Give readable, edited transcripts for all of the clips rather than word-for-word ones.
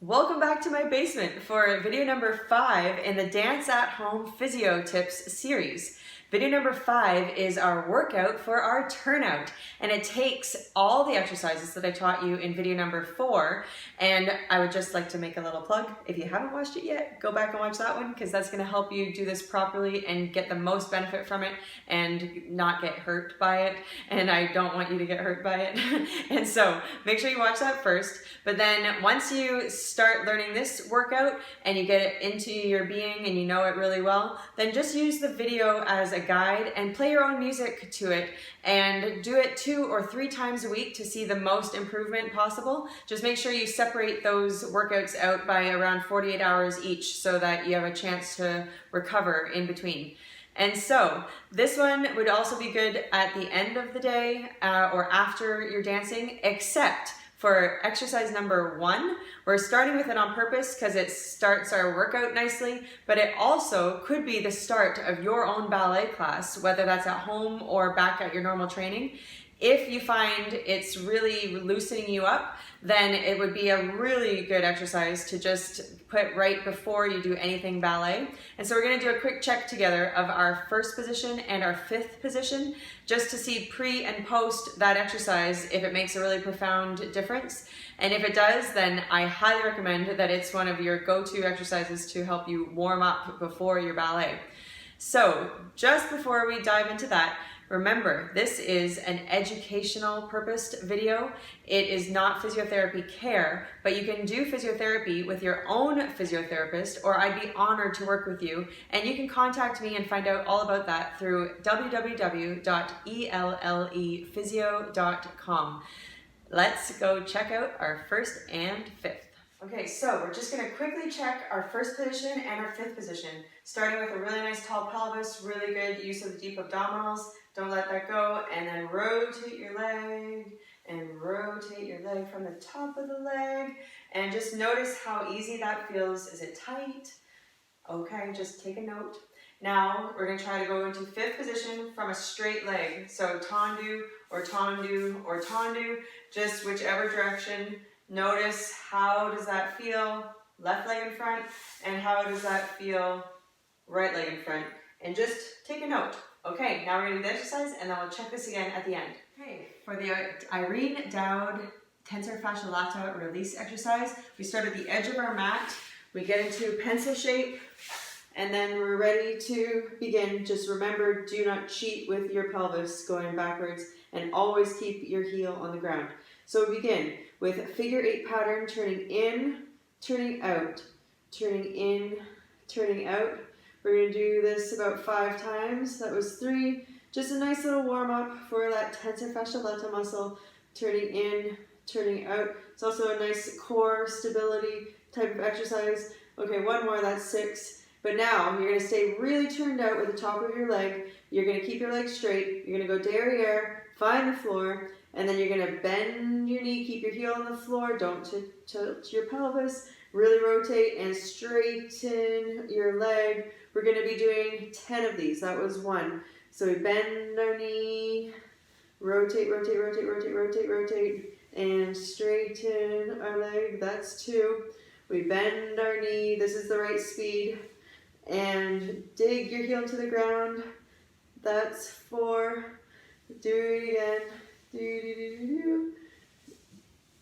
Welcome back to my basement for video number 5 in the Dance at Home Physio Tips series. Video number 5 is our workout for our turnout, and it takes all the exercises that I taught you in video number 4, and I would just like to make a little plug. If you haven't watched it yet, go back and watch that one because that's going to help you do this properly and get the most benefit from it and not get hurt by it, and I don't want you to get hurt by it. And so make sure you watch that first, but then once you start learning this workout and you get it into your being and you know it really well, then just use the video as a guide and play your own music to it and do it 2 or 3 times a week to see the most improvement possible. Just make sure you separate those workouts out by around 48 hours each so that you have a chance to recover in between. And so this one would also be good at the end of the day or after you're dancing, except for exercise number 1, we're starting with it on purpose because it starts our workout nicely, but it also could be the start of your own ballet class, whether that's at home or back at your normal training. If you find it's really loosening you up, then it would be a really good exercise to just put right before you do anything ballet. And so we're going to do a quick check together of our first position and our 5th position, just to see pre and post that exercise if it makes a really profound difference. And if it does, then I highly recommend that it's one of your go-to exercises to help you warm up before your ballet. So just before we dive into that, remember, this is an educational purposed video. It is not physiotherapy care, but you can do physiotherapy with your own physiotherapist, or I'd be honored to work with you. And you can contact me and find out all about that through www.ellephysio.com. Let's go check out our 1st and 5th. Okay, so we're just going to quickly check our 1st position and our 5th position, starting with a really nice tall pelvis, really good use of the deep abdominals. Don't let that go, and then rotate your leg, and rotate your leg from the top of the leg, and just notice how easy that feels. Is it tight? Okay, just take a note. Now we're going to try to go into 5th position from a straight leg, so tendu or tendu or tendu, just whichever direction. Notice how does that feel, left leg in front, and how does that feel, right leg in front, and just take a note. Okay, now we're going to do the exercise, and then we'll check this again at the end. Okay, for the Irene Dowd tensor fascia lata release exercise, we start at the edge of our mat, we get into pencil shape, and then we're ready to begin. Just remember, do not cheat with your pelvis going backwards, and always keep your heel on the ground. So we begin with a figure 8 pattern, turning in, turning out, turning in, turning out. We're going to do this about 5 times. That was 3. Just a nice little warm up for that tensor fascia lata muscle. Turning in, turning out. It's also a nice core stability type of exercise. Okay, 1 more, that's 6. But now you're going to stay really turned out with the top of your leg. You're going to keep your leg straight. You're going to go derriere, find the floor, and then you're going to bend your knee, keep your heel on the floor. Don't tilt your pelvis. Really rotate and straighten your leg. We're going to be doing 10 of these. That was 1. So we bend our knee, rotate, rotate, rotate, rotate, rotate, rotate, and straighten our leg. That's 2. We bend our knee. This is the right speed. And dig your heel to the ground. That's 4. Do it again.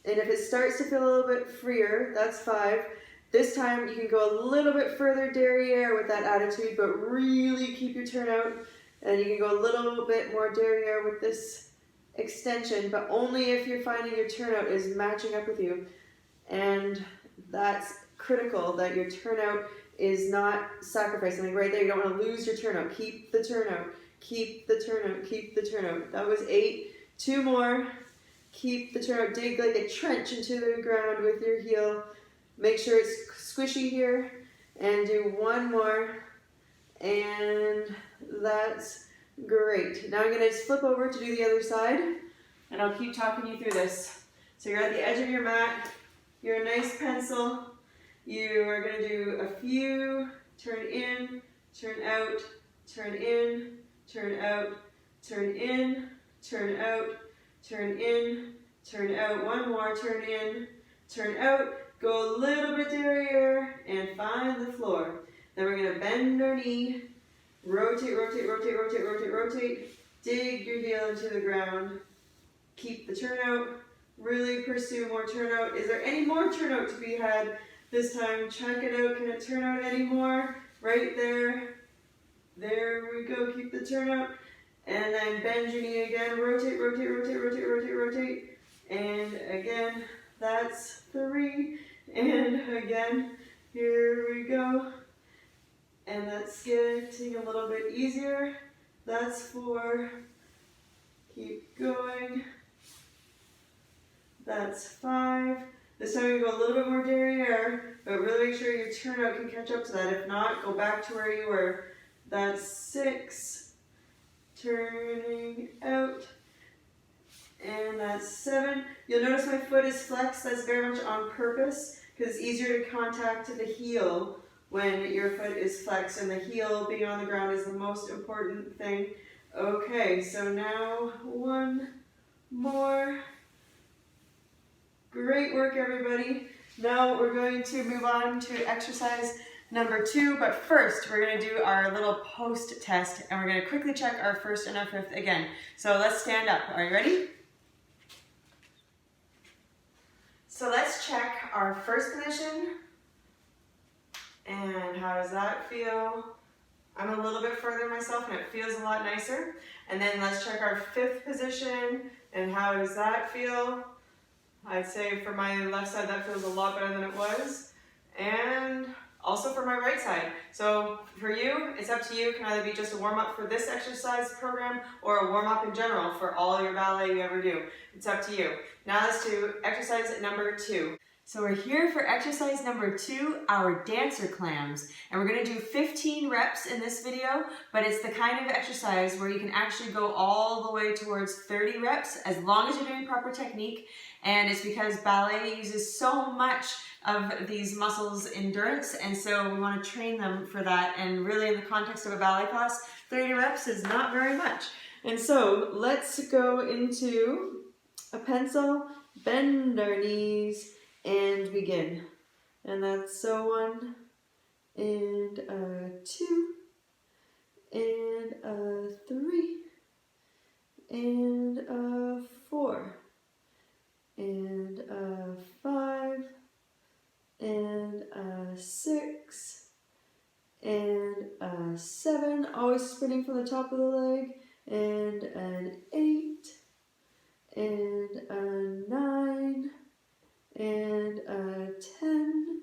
And if it starts to feel a little bit freer, that's 5. This time you can go a little bit further derriere with that attitude, but really keep your turnout. And you can go a little bit more derriere with this extension, but only if you're finding your turnout is matching up with you. And that's critical, that your turnout is not sacrificed. Like right there, you don't want to lose your turnout. Keep the turnout, keep the turnout, keep the turnout. That was 8. 2 more. Keep the turnout. Dig like a trench into the ground with your heel. Make sure it's squishy here. And do 1 more. And that's great. Now I'm going to just flip over to do the other side. And I'll keep talking you through this. So you're at the edge of your mat. You're a nice pencil. You are going to do a few. Turn in, turn out, turn in, turn out, turn in, turn out, turn in, turn out. 1 more, turn in, turn out. go a little bit derriere and find the floor. Then we're going to bend our knee, rotate, rotate, rotate, rotate, rotate, rotate, dig your heel into the ground, keep the turnout, really pursue more turnout. Is there any more turnout to be had this time? Check it out. Can it turn out any more? Right there. There we go. Keep the turnout. And then bend your knee again. Rotate, rotate, rotate, rotate, rotate, rotate. And again, that's 3. And again, here we go. And that's getting a little bit easier. That's 4. Keep going. That's 5. This time you go a little bit more derriere, but really make sure your turnout can catch up to that. If not, go back to where you were. That's 6. Turning out. And that's 7. You'll notice my foot is flexed. That's very much on purpose because it's easier to contact the heel when your foot is flexed, and the heel being on the ground is the most important thing. Okay, so now 1 more. Great work, everybody. Now we're going to move on to exercise number 2, but first we're going to do our little post test, and we're going to quickly check our first and our fifth again. So let's stand up. Are you ready? So let's check our first position. And how does that feel? I'm a little bit further myself and it feels a lot nicer. And then let's check our fifth position, and how does that feel? I'd say for my left side that feels a lot better than it was. And also for my right side. So for you, it's up to you. It can either be just a warm-up for this exercise program or a warm-up in general for all your ballet you ever do. It's up to you. Now let's do exercise number 2. So we're here for exercise number 2, our dancer clams. And we're going to do 15 reps in this video, but it's the kind of exercise where you can actually go all the way towards 30 reps as long as you're doing proper technique. And it's because ballet uses so much of these muscles' endurance, and so we want to train them for that. And really in the context of a ballet class, 30 reps is not very much. And so let's go into a pencil, bend our knees, and begin. And that's so 1 and 2 and 3 and 4 and 5 and 6 and 7, always spinning from the top of the leg, and an 8 and 9 and 10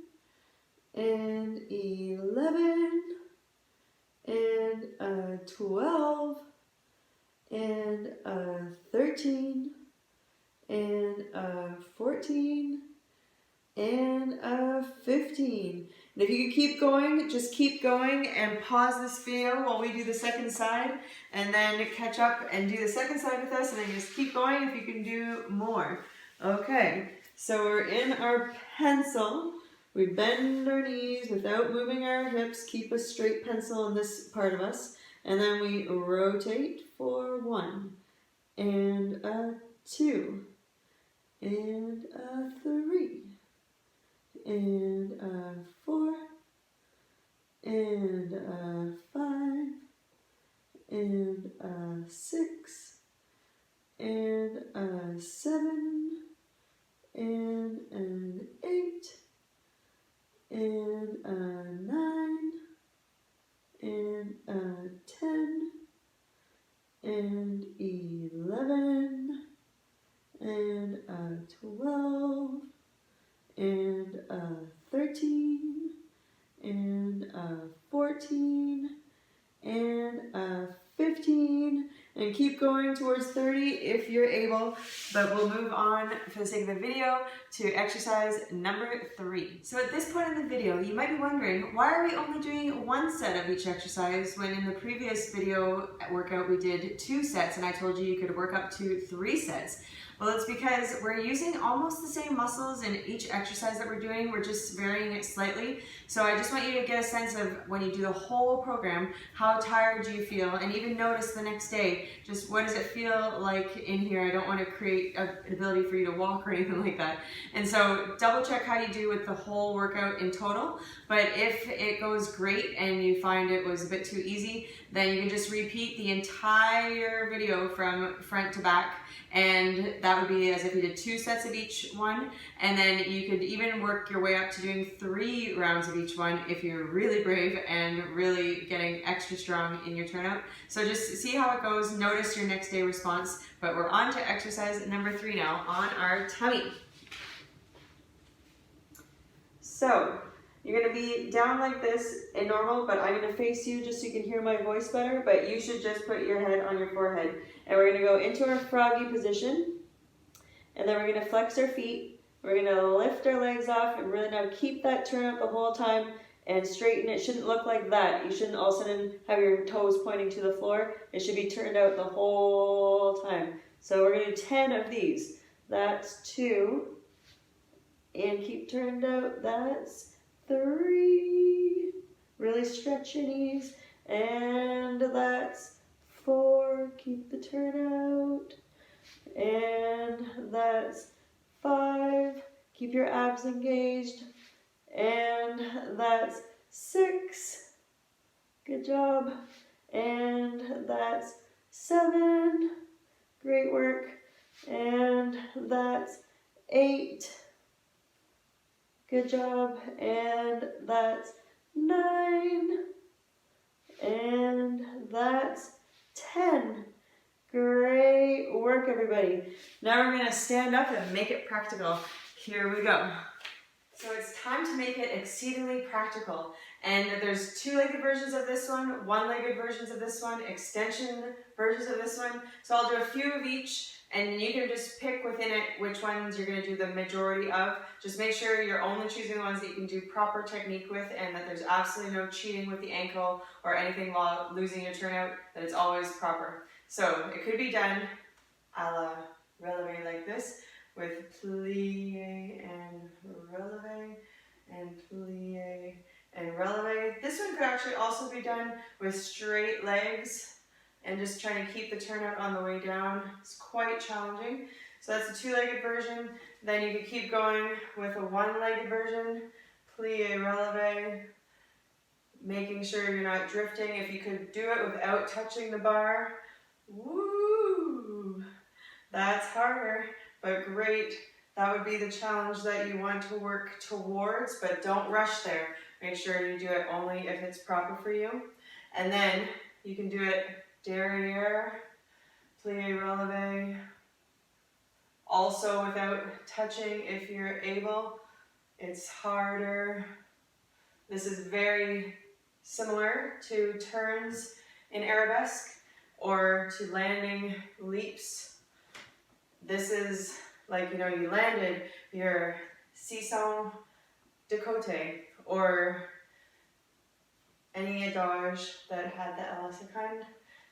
and 11 and 12 and 13 and 14 and 15. And if you can keep going, just keep going and pause this video while we do the second side, and then catch up and do the second side with us, and then just keep going if you can do more. Okay, so we're in our pencil. We bend our knees without moving our hips, keep a straight pencil in this part of us, and then we rotate for 1 and 2 and 3 and 4 and 5 and 6 and 7 and 8 and 9 and 10 and 11 and 12 and 13 and 14 and 15, and keep going towards 30 if you're able, but we'll move on for the sake of the video to exercise number 3. So at this point in the video, you might be wondering, why are we only doing 1 set of each exercise when in the previous video workout we did 2 sets, and I told you you could work up to 3 sets. Well, it's because we're using almost the same muscles in each exercise that we're doing. We're just varying it slightly. So I just want you to get a sense of when you do the whole program, how tired do you feel? And even notice the next day, just what does it feel like in here? I don't want to create an ability for you to walk or anything like that. And so double check how you do with the whole workout in total. But if it goes great and you find it was a bit too easy, then you can just repeat the entire video from front to back, and that would be as if you did 2 sets of each one, and then you could even work your way up to doing 3 rounds of each one if you're really brave and really getting extra strong in your turnout. So just see how it goes, notice your next day response. But we're on to exercise number 3 now, on our tummy. So you're going to be down like this in normal, but I'm going to face you just so you can hear my voice better, but you should just put your head on your forehead. And we're going to go into our froggy position, and then we're going to flex our feet. We're going to lift our legs off and really now keep that turnout the whole time and straighten. It shouldn't look like that. You shouldn't all of a sudden have your toes pointing to the floor. It should be turned out the whole time. So we're going to do 10 of these. That's 2. And keep turned out. That's 3. Really stretch your knees. And that's 4. Keep the turnout. And that's 5. Keep your abs engaged. And that's 6. Good job. And that's 7. Great work. And that's 8. Good job. And that's 9. And that's 10. Great work, everybody. Now we're going to stand up and make it practical. Here we go. So it's time to make it exceedingly practical. And there's 2-legged versions of this one, 1-legged versions of this one, extension versions of this one. So I'll do a few of each, and you can just pick within it which ones you're going to do the majority of. Just make sure you're only choosing the ones that you can do proper technique with, and that there's absolutely no cheating with the ankle or anything while losing your turnout, that it's always proper. So it could be done a la releve like this, with plie and releve and plie and releve. This one could actually also be done with straight legs and just trying to keep the turnout on the way down. It's quite challenging. So that's a 2-legged version. Then you could keep going with a 1-legged version, plie, releve, making sure you're not drifting. If you could do it without touching the bar, woo, that's harder, but great. That would be the challenge that you want to work towards, but don't rush there. Make sure you do it only if it's proper for you. And then you can do it derriere, plie, releve, also without touching if you're able. It's harder. This is very similar to turns in arabesque or to landing leaps. This is like, you know, you landed your 600 de côté or any adage that had the L-second.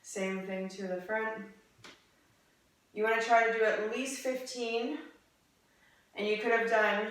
Same thing to the front. You want to try to do at least 15, and you could have done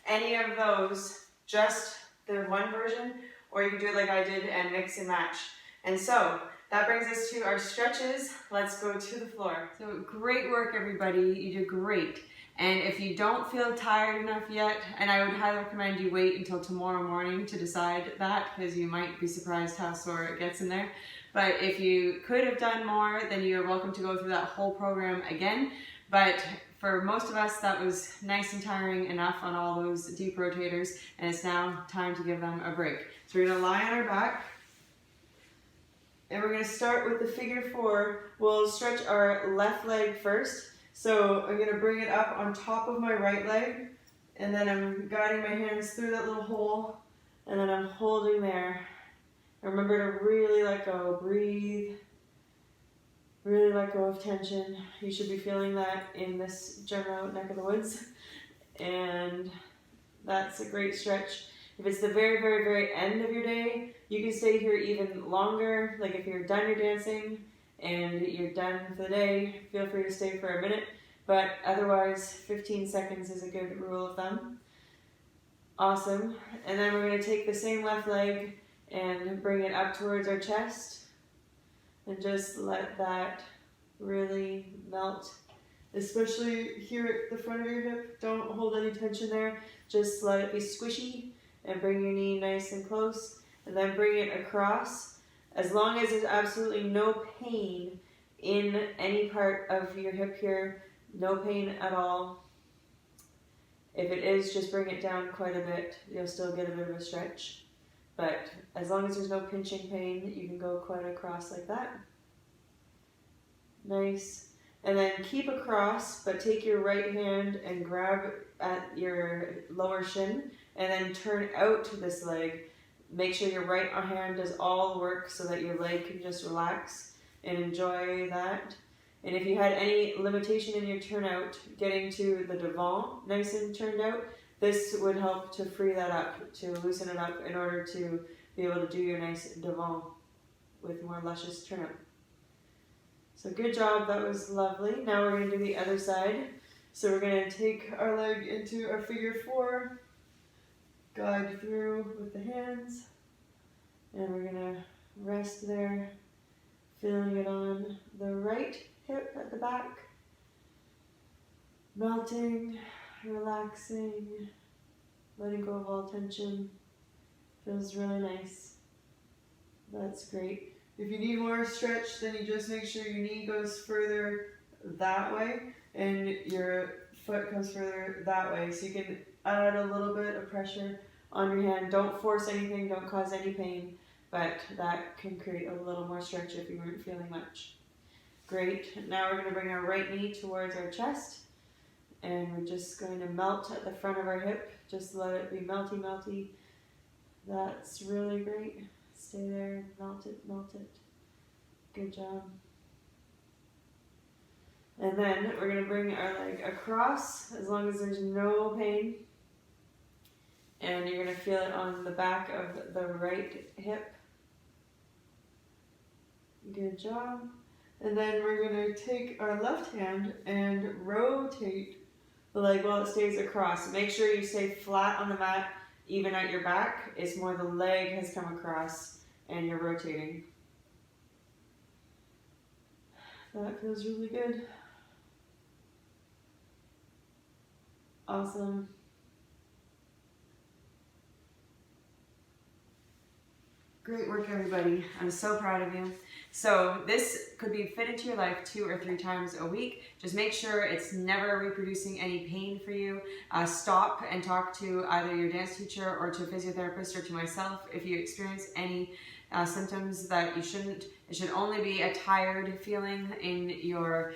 any of those, just the one version, or you could do it like I did and mix and match. And so that brings us to our stretches. Let's go to the floor. So great work, everybody. You did great. And if you don't feel tired enough yet, and I would highly recommend you wait until tomorrow morning to decide that, because you might be surprised how sore it gets in there. But if you could have done more, then you're welcome to go through that whole program again. But for most of us, that was nice and tiring enough on all those deep rotators, and it's now time to give them a break. So we're going to lie on our back, and we're going to start with the figure 4. We'll stretch our left leg first. So I'm going to bring it up on top of my right leg, and then I'm guiding my hands through that little hole, and then I'm holding there. And remember to really let go. Breathe. Really let go of tension. You should be feeling that in this general neck of the woods. And that's a great stretch. If it's the very, very, very end of your day, you can stay here even longer. Like if you're done your dancing and you're done for the day, feel free to stay for a minute. but otherwise 15 seconds is a good rule of thumb. Awesome. And then we're going to take the same left leg and bring it up towards our chest and just let that really melt, especially here at the front of your hip. Don't hold any tension there, just let it be squishy and bring your knee nice and close, and then bring it across. As long as there's absolutely no pain in any part of your hip here, no pain at all. If it is, just bring it down quite a bit. You'll still get a bit of a stretch. But as long as there's no pinching pain, you can go quite across like that. Nice. And then keep across, but take your right hand and grab at your lower shin, and then turn out to this leg. Make sure your right hand does all the work so that your leg can just relax and enjoy that. And if you had any limitation in your turnout, getting to the devant nice and turned out, this would help to free that up, to loosen it up in order to be able to do your nice devant with more luscious turnout. So good job, that was lovely. Now we're going to do the other side. So we're going to take our leg into our figure 4, guide through with the hands, and we're going to rest there, feeling it on the right hip at the back, melting, relaxing, letting go of all tension. Feels really nice. That's great. If you need more stretch, then you just make sure your knee goes further that way and your foot comes further that way. So you can add a little bit of pressure on your hand. Don't force anything, don't cause any pain, but that can create a little more stretch if you weren't feeling much. Great. Now we're going to bring our right knee towards our chest, and we're just going to melt at the front of our hip. Just let it be melty, melty. That's really great. Stay there, melt it, melt it. Good job. And then we're going to bring our leg across as long as there's no pain. And you're going to feel it on the back of the right hip. Good job. And then we're going to take our left hand and rotate the leg while it stays across. Make sure you stay flat on the mat, even at your back. It's more the leg has come across and you're rotating. That feels really good. Awesome. Great work, everybody. I'm so proud of you. So this could be fit into your life 2 or 3 times a week. Just make sure it's never reproducing any pain for you. Stop and talk to either your dance teacher or to a physiotherapist or to myself if you experience any symptoms that you shouldn't. It should only be a tired feeling in your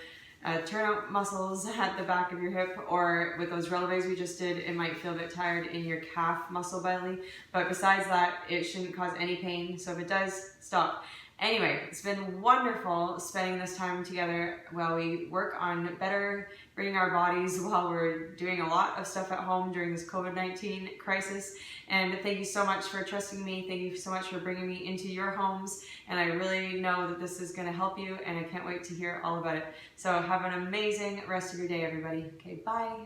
turnout muscles at the back of your hip, or with those relevés we just did, it might feel a bit tired in your calf muscle belly. But besides that, it shouldn't cause any pain. So if it does, stop. Anyway, it's been wonderful spending this time together while we work on better bringing our bodies while we're doing a lot of stuff at home during this COVID-19 crisis. And thank you so much for trusting me. Thank you so much for bringing me into your homes. And I really know that this is going to help you, and I can't wait to hear all about it. So have an amazing rest of your day, everybody. Okay, bye.